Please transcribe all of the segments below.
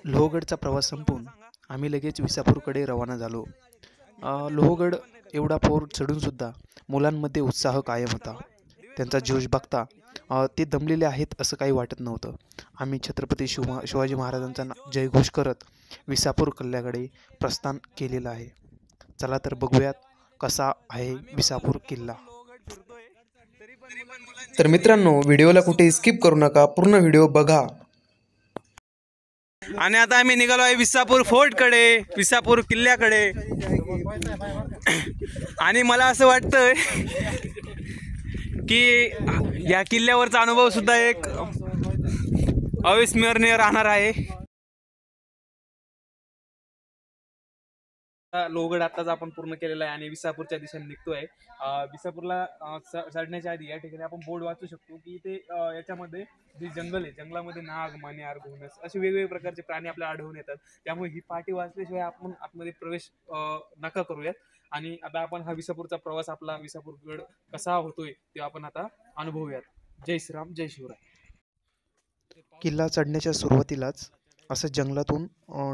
लोहगडचा प्रवास संपवून आम्ही लगेच विसापूरकडे रवाना झालो. लोहगड एवढा पोर चढूनसुद्धा मुलांमध्ये उत्साह कायम होता. त्यांचा जोश बघता ते दमलेले आहेत असं काही वाटत नव्हतं. आम्ही छत्रपती शिवाजी महाराजांचा जयघोष करत विसापूर किल्ल्याकडे प्रस्थान केलेलं आहे. चला तर बघूयात कसा आहे विसापूर किल्ला. तर मित्रांनो, व्हिडिओला कुठे स्किप करू नका, पूर्ण व्हिडिओ बघा. आणि आता आम्ही निघालो आहे विसापूर फोर्टकडे, विसापूर किल्ल्याकडे. आणि मला असं वाटतं की या किल्ल्यावरचा अनुभव सुद्धा एक अविस्मरणीय राहणार आहे. लोहगड आत्ताच आपण पूर्ण केलेला आहे आणि विसापूरच्या दिशेने निघतोय. विसापूरला चढण्याच्या आधी या ठिकाणी आपण बोर्ड वाचू शकतो की इथे याच्यामध्ये जे जंगल आहे, जंगलामध्ये नाग, मान्यार, घोणस असे वेगवेगळे प्रकारचे प्राणी आपल्याला आढळून येतात. त्यामुळे ही पाटी वाचल्याशिवाय आपण आतमध्ये प्रवेश नका करूयात. आणि आता आपण हा विसापूरचा प्रवास, आपला विसापूरगड कसा होतोय ते आपण आता अनुभवूयात. जय श्रीराम, जय शिवराय. किल्ला चढण्याच्या सुरुवातीलाच असं जंगलातून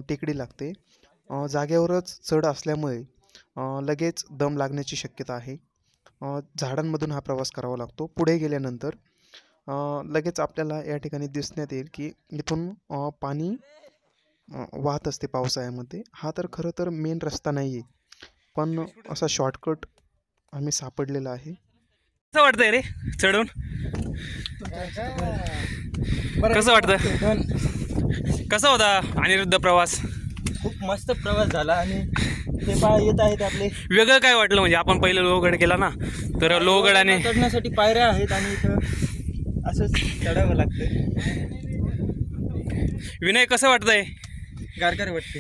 टेकडी लागते. जागेवरच चढ असल्यामुळे लगेच दम लागण्याची शक्यता आहे. झाडांमधून हा प्रवास करावा लागतो. पुढे गेल्यानंतर लगेच आपल्याला या ठिकाणी दिसण्यात येईल की इथून पाणी वाहत असते पावसाळ्यामध्ये. हा तर खरं तर मेन रस्ता नाही आहे, पण असा शॉर्टकट आम्ही सापडलेला आहे. कसं वाटतंय रे चढून? कसं वाटतं? कसा होता अनिरुद्ध प्रवास? खूप मस्त प्रवास झाला. आणि ते येत आहेत आपले. वेगळं काय वाटलं म्हणजे आपण पहिलं लोहगड केला ना, तर लोहगडाने चढण्यासाठी पायऱ्या आहेत आणि इथं असंच चढावं लागतं. विनय कसं वाटतंय? गारगार वाटते.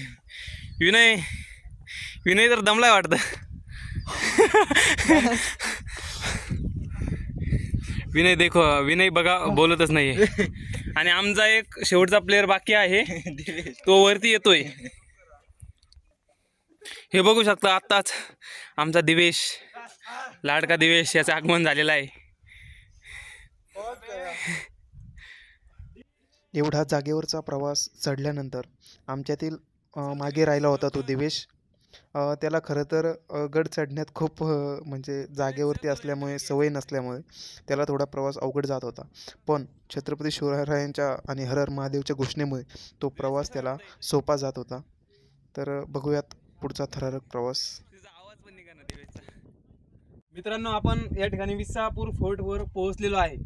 विनय विनय तर दमलाय वाटतं. विनय देखो, विनय बघा बोलतच नाहीये. आणि आमचा एक शेवटचा प्लेअर बाकी आहे, तो वरती येतोय. हे बघू शकता, आत्ताच आमचा दिवेश, लाडका दिवेश याचं आगमन झालेलं आहे. एवढा जागेवरचा प्रवास चढल्यानंतर आमच्यातील मागे राहिला होता तो दिवेश. त्याला खरं तर गड चढण्यात खूप म्हणजे जागेवरती असल्यामुळे, सवय नसल्यामुळे त्याला थोडा प्रवास अवघड जात होता. पण छत्रपती शिवरायांच्या आणि हर हर महादेवच्या घोषणेमुळे तो प्रवास त्याला सोपा जात होता. तर बघूयात पुढचा थरारक प्रवास. मित्रांनो, आपण या ठिकाणी विसापूर फोर्टवर पोहोचलेलो आहे.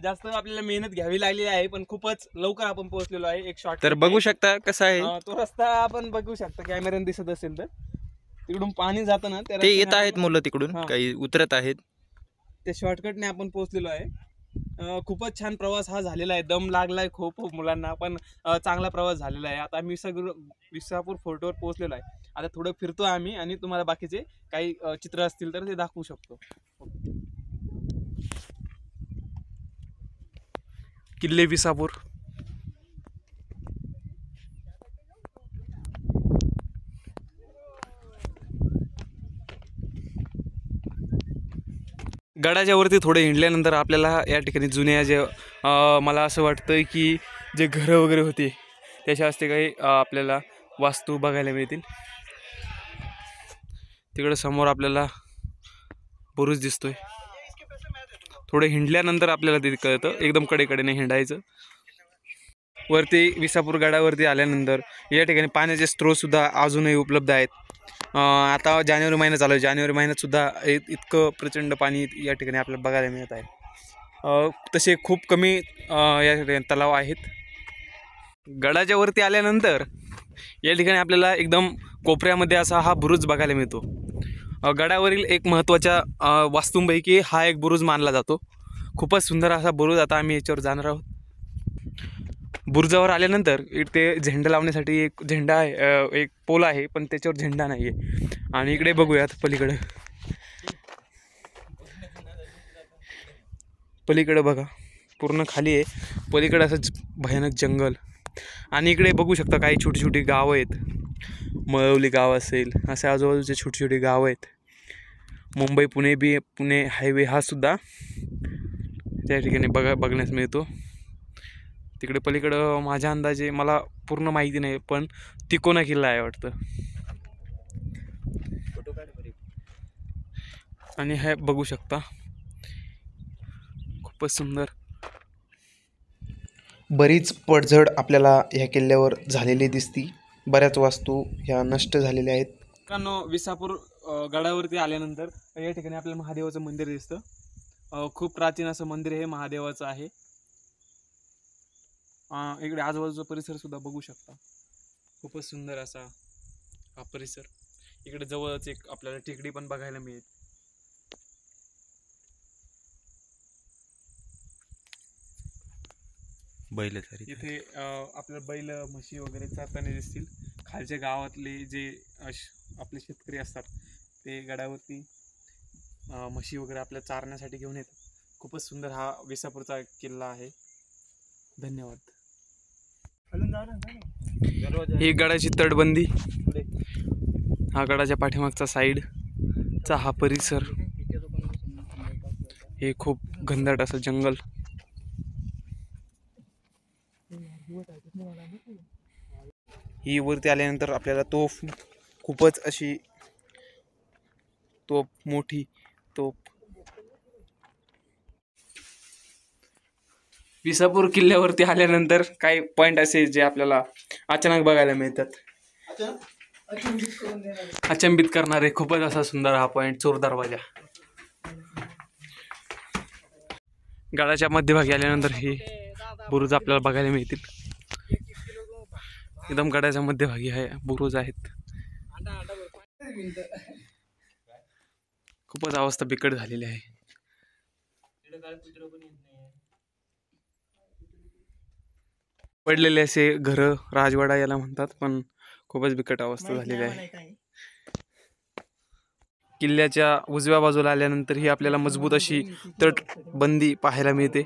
जास्त आपल्याला मेहनत घ्यावी लागलेली आहे, पण खूपच लवकर आपण पोहोचलेलो आहे. एक शॉर्ट तर बघू शकता कसा आहे तो रस्ता, आपण बघू शकता कॅमेऱ्याने दिसत असेल तर तिकडून पाणी जातं ना, ते येत आहेत मुलं तिकडून, काही उतरत आहेत. ते शॉर्टकटने आपण पोहोचलेलो आहे. खूपच छान प्रवास हा झालेला आहे. दम लागलाय खूप मुलांना, पण चांगला प्रवास झालेला आहे. आता आम्ही विसापूर फोर्टवर पोहोचलेलो आहे. आता थोडं फिरतो आम्ही आणि तुम्हाला बाकीचे काही चित्र असतील तर ते दाखवू शकतो. किल्ले विसापूर. गडाच्या वरती थोडे हिंडल्यानंतर आपल्याला या ठिकाणी जुन्या जे मला असं वाटतं की जे घरं वगैरे होते त्याच्या असते काही आपल्याला वास्तू बघायला मिळतील. तिकडं समोर आपल्याला बुरुज दिसतोय. थोडे हिंडल्यानंतर आपल्याला ते कळतं, एकदम कडेकडेने हिंडायचं. वरती विसापूर गडावरती आल्यानंतर या ठिकाणी पाण्याचे स्त्रोतसुद्धा अजूनही उपलब्ध आहेत. आता जानेवारी महिना चालू आहे. जानेवारी महिन्यात सुद्धा इतकं प्रचंड पाणी या ठिकाणी आपल्याला बघायला मिळत आहे. तसे खूप कमी या ठिकाणी तलाव आहेत. गडाच्या वरती आल्यानंतर या ठिकाणी आपल्याला एकदम कोपऱ्यामध्ये असा हा बुरुज बघायला मिळतो. गडावरील एक महत्त्वाच्या वास्तूंपैकी हा एक बुरुज मानला जातो. खूपच सुंदर असा बुरुज. आता आम्ही याच्यावर जाणार आहोत. बुरुजावर आल्यानंतर इथे झेंडा लावण्यासाठी एक झेंडा आहे, एक पोल आहे, पण त्याच्यावर झेंडा नाही आहे. आणि इकडे बघूयात पलीकडे बघा, पूर्ण खाली आहे. पलीकडे असं भयानक जंगल. आणि इकडे बघू शकता काही छोटी छोटी गावं आहेत. मळवली गाव असेल, असे आजूबाजूचे छोटी छोटी गावं आहेत. मुंबई पुणे हायवे हा सुद्धा त्या ठिकाणी बघण्यास मिळतो. तिकडे पलीकडं माझ्या अंदाजे मला पूर्ण माहिती नाही, पण तिकोना किल्ला आहे वाटतं. आणि हे बघू शकता, खूपच सुंदर. बरीच पडझड आपल्याला ह्या किल्ल्यावर झालेली दिसती. बऱ्याच वास्तू ह्या नष्ट झालेल्या आहेत. मित्रांनो, विसापूर गडावरती आल्यानंतर या ठिकाणी आपल्याला महादेवाचं मंदिर दिसतं. खूप प्राचीन असं मंदिर हे महादेवाचं आहे. इकडे आजूबाजूचा परिसर सुद्धा बघू शकता, खूपच सुंदर असा हा परिसर. इकडे जवळच एक आपल्याला टेकडी पण बघायला मिळेल. बैल इथे आपल्याला बैल म्हशी वगैरे चारताना दिसतील. खालच्या गावातले जे आपले शेतकरी असतात ते गडावरती म्हशी वगैरे आपल्या चारण्यासाठी घेऊन येतात. खूपच सुंदर हा विसापूरचा किल्ला आहे. धन्यवाद. ही गडाची तटबंदी, हा गडाच्या पाठीमागचा साईडचा हा परिसर, हे खूप घनदाट असं जंगल. ही वरती आल्यानंतर आपल्याला तोफ, खूपच अशी तोफ, मोठी तोफ. विसापूर किल्ल्यावरती आल्यानंतर काही पॉइंट असे जे आपल्याला अचानक बघायला मिळतात, अचंबित करणारे. खूपच असा सुंदर हा पॉइंट, चोर दरवाजा. गडाच्या मध्यभागी आल्यानंतर हे बुरुज आपल्याला बघायला मिळतील. एकदम गडाच्या मध्यभागी आहे बुरुज आहेत. खूपच अवस्था बिकट झालेली आहे. पडलेले असे घरं, राजवाडा याला म्हणतात, पण खूपच बिकट अवस्था झालेली आहे. किल्ल्याच्या उजव्या बाजूला आल्यानंतर ही आपल्याला मजबूत अशी तटबंदी पाहायला मिळते.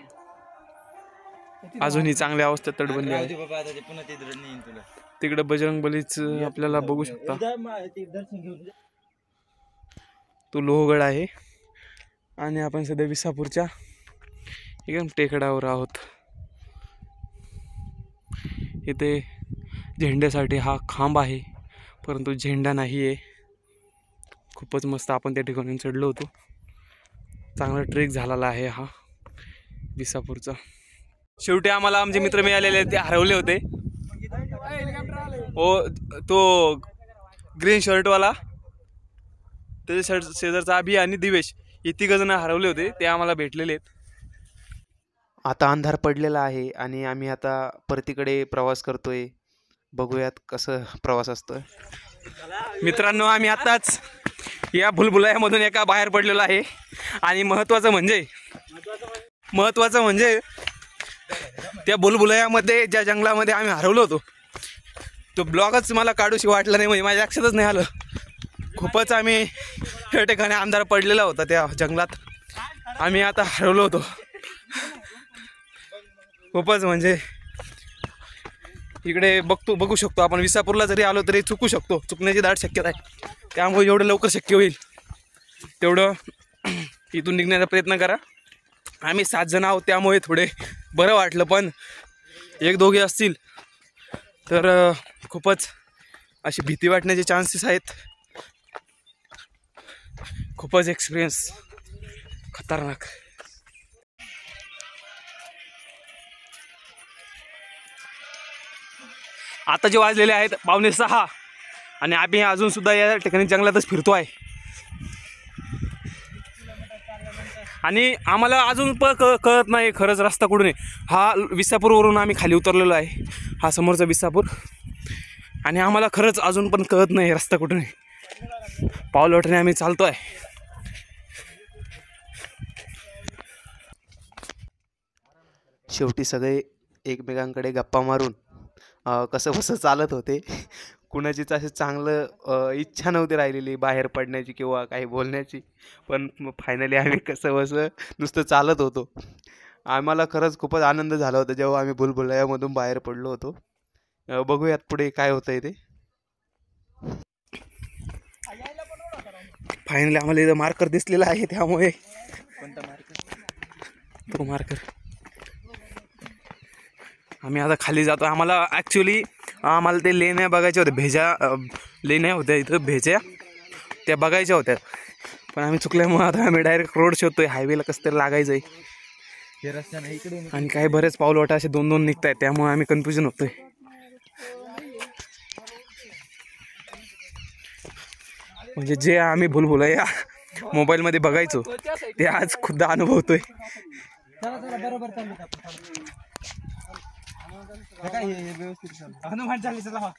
अजूनही चांगल्या अवस्थेत तटबंदी आहे. तिकडे बजरंगबलीच आपल्याला बघू शकता, तो लोहगड आहे. आणि आपण सध्या विसापूरच्या एकदम टेकडावर आहोत. इथे झेंड्यासाठी हा खांब आहे, परंतु झेंडा नाही आहे. खूपच मस्त आपण त्या ठिकाणी चढलो होतो. चांगला ट्रेक झालेला आहे हा विसापूरचा. शेवटी आम्हाला आमचे मित्र मिळालेले, ते हरवले होते. हो, तो ग्रीन शर्टवाला, त्याच्या शेजारचा अभि आणि दिवेश, हे तिघ जण हरवले होते. ते आम्हाला भेटलेले आहेत. आता अंधार पडलेला आहे आणि आम्ही आता परतीकडे प्रवास करतोय. बघूयात कसं प्रवास असतोय. मित्रांनो, आम्ही आताच या भुलभुलैयामधून एका बाहेर पडलेलो आहे. आणि महत्त्वाचं म्हणजे त्या भुलभुलैयामध्ये, ज्या जंगलामध्ये आम्ही हरवलो होतो, तो ब्लॉगच मला काढूशी वाटला नाही, म्हणजे माझ्या लक्षातच नाही आलं. खूपच आम्ही या ठिकाणी अंधार पडलेला होता त्या जंगलात. आम्ही आता हरवलो होतो. खूपच म्हणजे इकडे बघू शकतो आपण, विसापूरला जरी आलो तरी चुकू शकतो, चुकण्याची दाट शक्यता आहे. त्यामुळे जेवढं लवकर शक्य होईल तेवढं इथून निघण्याचा प्रयत्न करा. आम्ही 7 जण आहोत, त्यामुळे थोडे बरं वाटलं. पण 1-2 असतील तर खूपच अशी भीती वाटण्याचे चान्सेस आहेत. खूपच एक्सपिरियन्स खतरनाक. आता जे वाजलेले आहेत 5:45 आणि आम्ही अजून सुद्धा या ठिकाणी जंगलातच फिरतो आहे. आणि आम्हाला अजून पण कळत नाही खरंच रस्ता कुठून आहे. हा विसापूरवरून आम्ही खाली उतरलेलो आहे, हा समोरचा विसापूर. आणि आम्हाला खरंच अजून पण कळत नाही रस्ता कुठून आहे. पावलोटाने आम्ही चालतो आहे. शेवटी सगळे एकमेकांकडे गप्पा मारून कसं बसं चालत होते. कुणाचीच असे चांगलं इच्छा नव्हती राहिलेली बाहेर पडण्याची किंवा काही बोलण्याची. पण फायनली आम्ही कसं बसं नुसतं चालत होतो. आम्हाला खरंच खूपच आनंद झाला होता जेव्हा आम्ही भुलभुलैयामधून बाहेर पडलो होतो. बघूयात पुढे काय होतंय ते. फायनली आम्हाला इथं मार्कर दिसलेला आहे, त्यामुळे तो मार्कर आम्ही आता खाली जातो. आम्हाला ॲक्च्युली आम्हाला ते लेण्या बघायच्या होत्या, लेण्या होत्या इथं भेज्या, त्या बघायच्या होत्या. पण आम्ही चुकल्यामुळे आता आम्ही डायरेक्ट रोड शोधतोय. हायवेला कसं तरी लागायचं आहे. हे रस्त्याने इकडे आणि काही बरेच पाऊलवाटा असे 2-2 निघत आहेत, त्यामुळे आम्ही कन्फ्युजन होतोय. म्हणजे जे आम्ही भुलभुलैया मोबाईलमध्ये बघायचो ते आज खुद्द अनुभवतोय. चला बरोबर चालू काय व्यवस्थित हनुमान चालीसा लावा.